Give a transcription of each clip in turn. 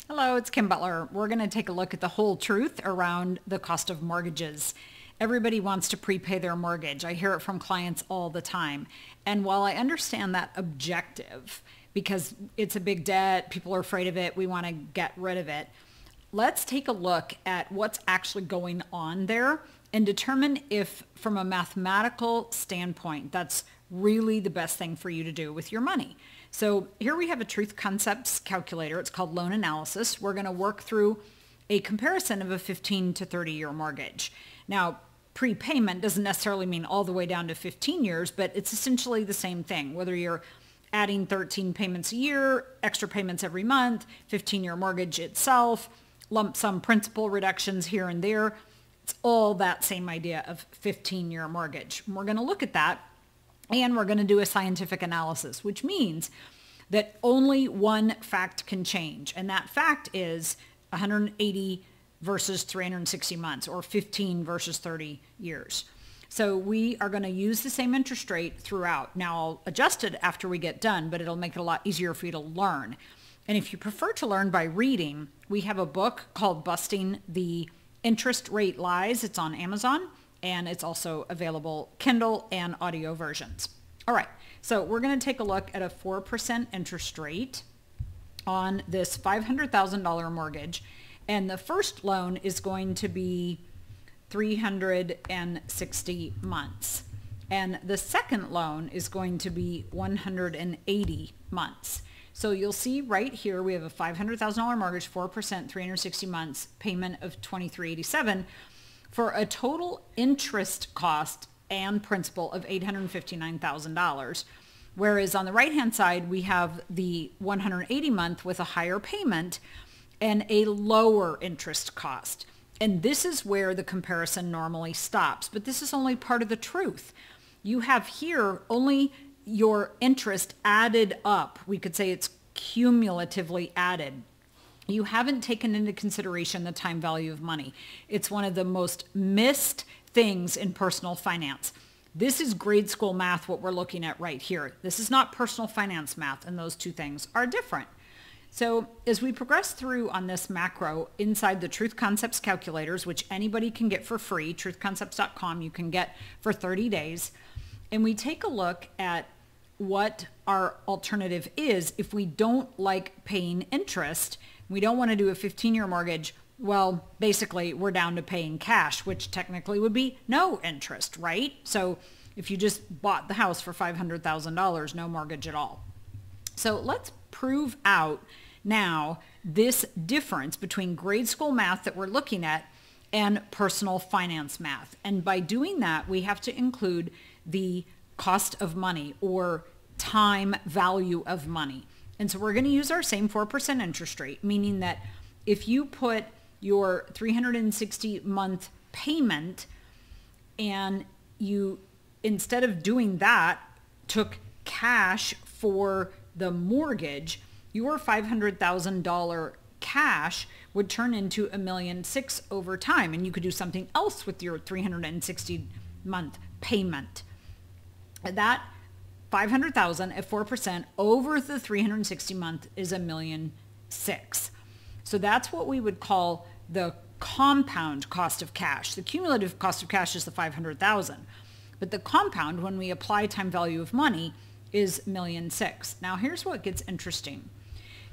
Hello, it's Kim Butler. We're going to take a look at the whole truth around the cost of mortgages. Everybody wants to prepay their mortgage. I hear it from clients all the time. And while I understand that objective, because it's a big debt, people are afraid of it, we want to get rid of it, let's take a look at what's actually going on there and determine if, from a mathematical standpoint, that's really the best thing for you to do with your money. So here we have a truth concepts calculator. It's called loan analysis. We're going to work through a comparison of a 15 to 30-year mortgage. Now, prepayment doesn't necessarily mean all the way down to 15 years, but it's essentially the same thing, whether you're adding 13 payments a year, extra payments every month, 15-year mortgage itself, lump sum principal reductions here and there. It's all that same idea of 15-year mortgage. And we're going to look at that. And we're going to do a scientific analysis, which means that only one fact can change. And that fact is 180 versus 360 months, or 15 versus 30 years. So we are going to use the same interest rate throughout. Now I'll adjust it after we get done, but it'll make it a lot easier for you to learn. And if you prefer to learn by reading, we have a book called Busting the Interest Rate Lies. It's on Amazon. And it's also available Kindle and audio versions. All right, so we're going to take a look at a 4% interest rate on this $500,000 mortgage. And the first loan is going to be 360 months. And the second loan is going to be 180 months. So you'll see right here, we have a $500,000 mortgage, 4%, 360 months, payment of $2,387. For a total interest cost and principal of $859,000. Whereas on the right-hand side, we have the 180 month with a higher payment and a lower interest cost. And this is where the comparison normally stops. But this is only part of the truth. You have here only your interest added up. We could say it's cumulatively added. You haven't taken into consideration the time value of money. It's one of the most missed things in personal finance. This is grade school math, what we're looking at right here. This is not personal finance math, and those two things are different. So as we progress through on this macro inside the Truth Concepts calculators, which anybody can get for free, truthconcepts.com, you can get for 30 days, and we take a look at what our alternative is if we don't like paying interest. We don't want to do a 15-year mortgage. Well, basically, we're down to paying cash, which technically would be no interest, right? So if you just bought the house for $500,000, no mortgage at all. So let's prove out now this difference between grade school math that we're looking at and personal finance math. And by doing that, we have to include the cost of money or time value of money. And so we're going to use our same 4% interest rate, meaning that if you put your 360 month payment and you, instead of doing that, took cash for the mortgage, your $500,000 cash would turn into $1.6 million over time. And you could do something else with your 360 month payment. That 500,000 at 4% over the 360 month is $1.6 million. So that's what we would call the compound cost of cash. The cumulative cost of cash is the 500,000, but the compound, when we apply time value of money, is $1.6 million. Now here's what gets interesting.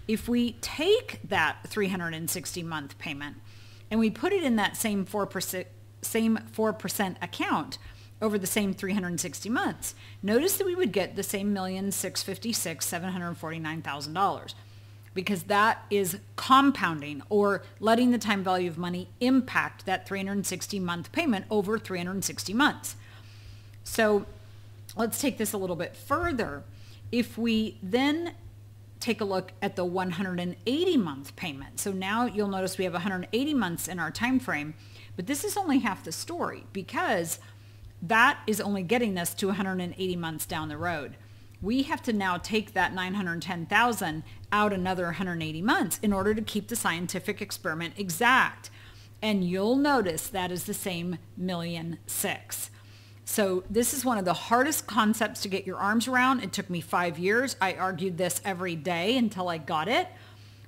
If we take that 360 month payment and we put it in that same 4% account over the same 360 months, notice that we would get the same $1,656,749,000, because that is compounding, or letting the time value of money impact that 360 month payment over 360 months. So let's take this a little bit further. If we then take a look at the 180 month payment, so now you'll notice we have 180 months in our time frame, but this is only half the story, because that is only getting us to 180 months down the road. We have to now take that 910,000 out another 180 months in order to keep the scientific experiment exact. And you'll notice that is the same $1.6 million. So this is one of the hardest concepts to get your arms around. It took me 5 years. I argued this every day until I got it,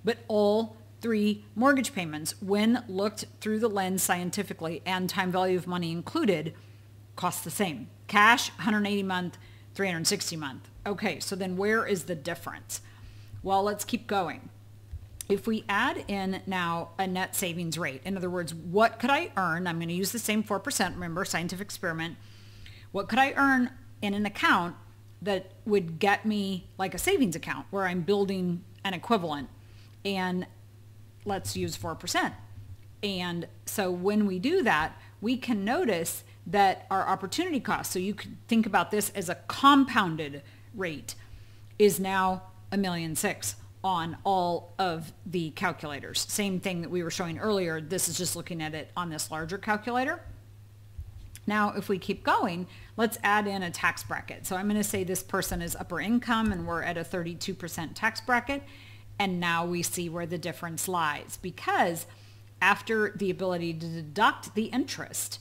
but all 3 mortgage payments, when looked through the lens scientifically and time value of money included, cost the same. Cash, 180 month, 360 month. Okay, so then where is the difference? Well, let's keep going. If we add in now a net savings rate, in other words, what could I earn? I'm going to use the same 4%, remember, scientific experiment. What could I earn in an account that would get me like a savings account where I'm building an equivalent? And let's use 4%. And so when we do that, we can notice that our opportunity cost, so you could think about this as a compounded rate, is now $1.6 million on all of the calculators. Same thing that we were showing earlier. This is just looking at it on this larger calculator. Now, if we keep going, let's add in a tax bracket. So I'm going to say this person is upper income and we're at a 32% tax bracket. And now we see where the difference lies, because after the ability to deduct the interest,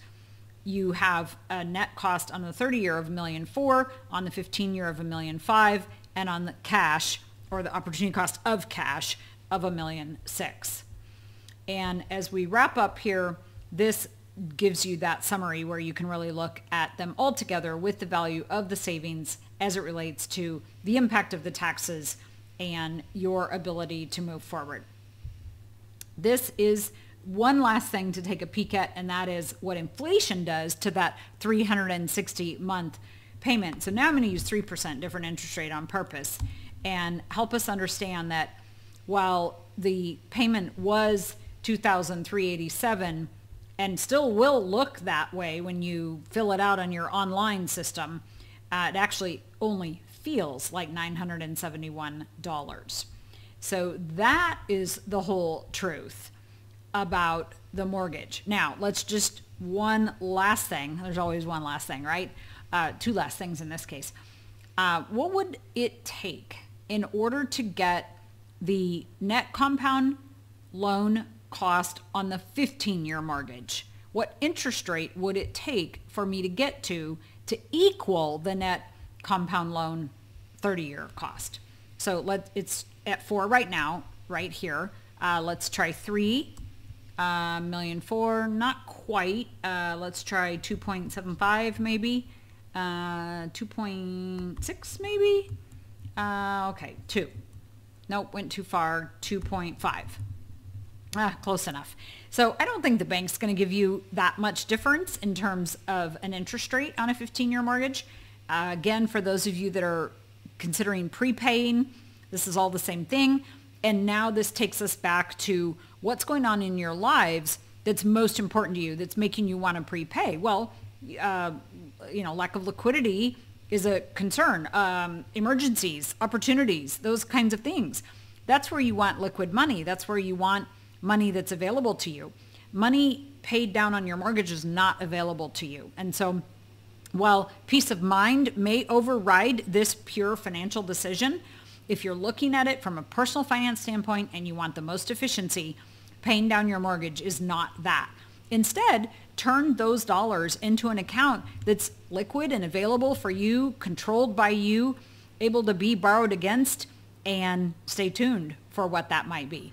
you have a net cost on the 30-year of $1.4 million, on the 15-year of $1.5 million, and on the cash, or the opportunity cost of cash, of $1.6 million. And as we wrap up here, this gives you that summary where you can really look at them all together with the value of the savings as it relates to the impact of the taxes and your ability to move forward. This is one last thing to take a peek at, and that is what inflation does to that 360-month payment. So now I'm going to use 3% different interest rate on purpose and help us understand that while the payment was $2,387 and still will look that way when you fill it out on your online system, it actually only feels like $971. So that is the whole truth about the mortgage. Now, let's just one last thing. There's always one last thing, right? Two last things in this case. What would it take in order to get the net compound loan cost on the 15-year mortgage? What interest rate would it take for me to get to equal the net compound loan 30-year cost? So it's at 4 right now, right here. Let's try 3. $1.4 million, not quite. Let's try 2.75 maybe. 2.6 maybe. Okay, 2. Nope, went too far. 2.5. Close enough. So I don't think the bank's going to give you that much difference in terms of an interest rate on a 15-year mortgage. Again, for those of you that are considering prepaying, this is all the same thing. And now this takes us back to what's going on in your lives that's most important to you, that's making you want to prepay. Well, lack of liquidity is a concern. Emergencies, opportunities, those kinds of things. That's where you want liquid money. That's where you want money that's available to you. Money paid down on your mortgage is not available to you. And so while peace of mind may override this pure financial decision, if you're looking at it from a personal finance standpoint and you want the most efficiency, paying down your mortgage is not that. Instead, turn those dollars into an account that's liquid and available for you, controlled by you, able to be borrowed against, and stay tuned for what that might be.